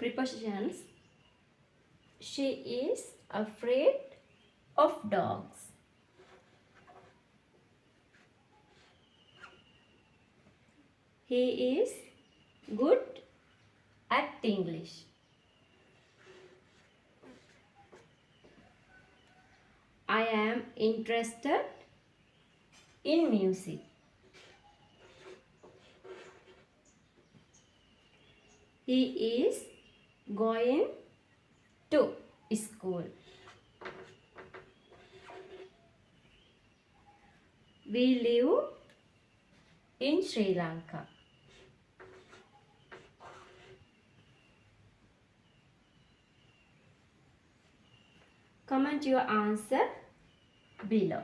Prepositions. She is afraid of dogs. He is good at English. I am interested in music. He is going to school. We live in Sri Lanka. Comment your answer below.